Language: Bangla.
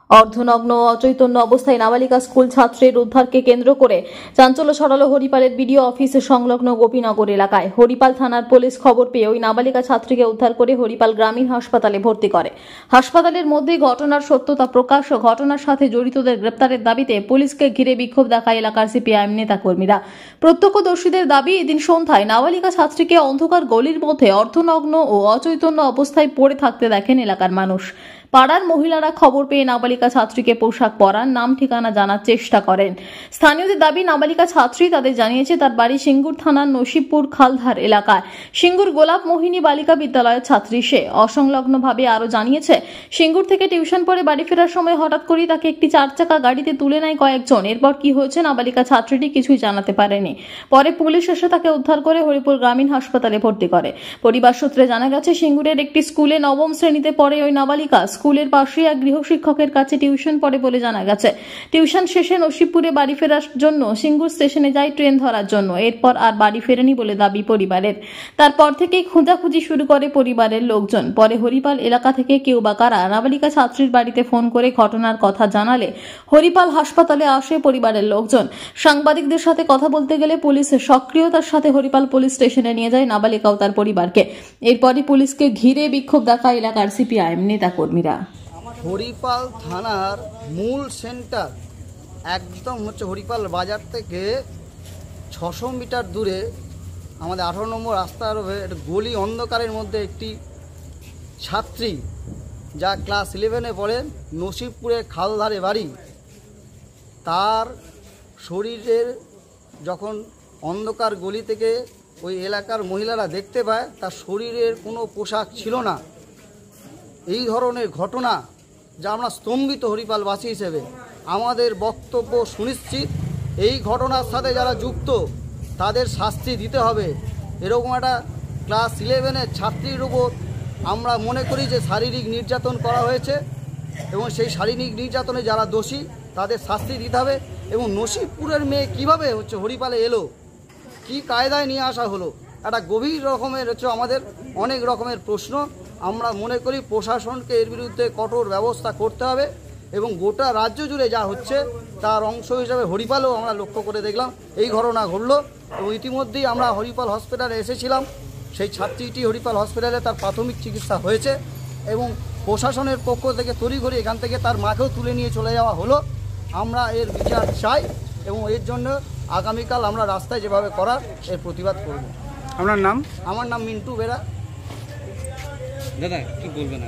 অর্ধনগ্ন অচৈতন্য অবস্থায় নাবালিকা স্কুল ছাত্রীর উদ্ধারকে কেন্দ্র করে চাঞ্চল্য ছড়ালো হরিপালের বিডিও অফিস সংলগ্ন গোপীনগর এলাকায়। হরিপাল থানার পুলিশ খবর পেয়ে ওই নাবালিকা ছাত্রীকে উদ্ধার করে হরিপাল গ্রামীণ হাসপাতালে ভর্তি করে। হাসপাতালের মধ্যেই ঘটনার সত্যতা প্রকাশ ও ঘটনার সাথে জড়িতদের গ্রেপ্তারের দাবিতে পুলিশকে ঘিরে বিক্ষোভ দেখায় এলাকার সিপিআইএম নেতাকর্মীরা। প্রত্যক্ষদর্শীদের দাবি, এদিন সন্ধ্যায় নাবালিকা ছাত্রীকে অন্ধকার গলির মধ্যে অর্ধনগ্ন ও অচৈতন্য অবস্থায় পড়ে থাকতে দেখেন এলাকার মানুষ। পাড়ার মহিলারা খবর পেয়ে নাবালিকা ছাত্রীকে পোশাক পরান, নাম ঠিকানা জানার চেষ্টা করেন। স্থানীয়দের দাবি, নাবালিকা ছাত্রী তাদের জানিয়েছে তার বাড়ি সিঙ্গুর থানার নসিবপুর খালধার এলাকায়। সিঙ্গুর গোলাপ মোহিনী বালিকা বিদ্যালয়ের ছাত্রী সে। অসংলগ্নভাবে আরো জানিয়েছে, সিঙ্গুর থেকে টিউশন পড়ে বাড়ি ফেরার সময় হঠাৎ করেই তাকে একটি 4 চাকা গাড়িতে তুলে নেয় কয়েকজন। এরপর কি হয়েছে নাবালিকা ছাত্রীটি কিছুই জানাতে পারেনি। পরে পুলিশ এসে তাকে উদ্ধার করে হরিপুর গ্রামীণ হাসপাতালে ভর্তি করে। পরিবার সূত্রে জানা গেছে, সিঙ্গুরের একটি স্কুলে 9ম শ্রেণীতে পড়ে ওই নাবালিকা। স্কুলের পাশে এক গৃহশিক্ষকের কাছে টিউশন পড়ে বলে জানা গেছে। টিউশন শেষে নসিবপুরে বাড়ি ফেরার জন্য সিঙ্গুর স্টেশনে যায় ট্রেন ধরার জন্য। এরপর আর বাড়ি ফেরেনি বলে দাবি পরিবারের। তারপর থেকেই খোঁজাখুঁজি শুরু করে পরিবারের লোকজন। পরে হরিপাল এলাকা থেকে কেউ বা কারা নাবালিকা ছাত্রীর বাড়িতে ফোন করে ঘটনার কথা জানালে হরিপাল হাসপাতালে আসে পরিবারের লোকজন। সাংবাদিকদের সাথে কথা বলতে গেলে পুলিশের সক্রিয়তার সাথে হরিপাল পুলিশ স্টেশনে নিয়ে যায় নাবালিকা ও তার পরিবারকে। এরপরই পুলিশকে ঘিরে বিক্ষোভ দেখায় এলাকার সিপিআইএম নেতাকর্মীরা। হরিপাল থানার মূল সেন্টার একদম হরিপাল বাজার থেকে 600 মিটার দূরে আমাদের 18 নম্বর রাস্তার গলি অন্ধকারের মধ্যে একটি ছাত্রী, যা ক্লাস 11-এ পড়ে, নসিবপুরে খালধারে বাড়ি, তার শরীরের যখন অন্ধকার গলি থেকে ওই এলাকার মহিলারা দেখতে পায় তার শরীরের কোনো পোশাক ছিল না। এই ধরনের ঘটনা যা আমরা স্তম্ভিত হরিপালবাসী হিসেবে। আমাদের বক্তব্য সুনিশ্চিত, এই ঘটনার সাথে যারা যুক্ত তাদের শাস্তি দিতে হবে। এরকম একটা ক্লাস 11-এর ছাত্রীর উপর আমরা মনে করি যে শারীরিক নির্যাতন করা হয়েছে এবং সেই শারীরিক নির্যাতনে যারা দোষী তাদের শাস্তি দিতে হবে। এবং নসিবপুরের মেয়ে কিভাবে হরিপালে এলো, কি কায়দায় নিয়ে আসা হলো, একটা গভীর রকমের আমাদের অনেক রকমের প্রশ্ন। আমরা মনে করি প্রশাসনকে এর বিরুদ্ধে কঠোর ব্যবস্থা করতে হবে এবং গোটা রাজ্য জুড়ে যা হচ্ছে তার অংশ হিসাবে হরিপালেও আমরা লক্ষ্য করে দেখলাম এই ঘটনা ঘটল। এবং ইতিমধ্যেই আমরা হরিপাল হসপিটালে এসেছিলাম। সেই ছাত্রীটি হরিপাল হসপিটালে তার প্রাথমিক চিকিৎসা হয়েছে এবং প্রশাসনের পক্ষ থেকে তড়িঘড়ি এখান থেকে তার মাকেও তুলে নিয়ে চলে যাওয়া হলো। আমরা এর বিচার চাই এবং এর জন্য আগামীকাল আমরা রাস্তায় যেভাবে করার এর প্রতিবাদ করব। আপনার নাম? আমার নাম মিন্টু বেরা। দাদা কি বলবেন?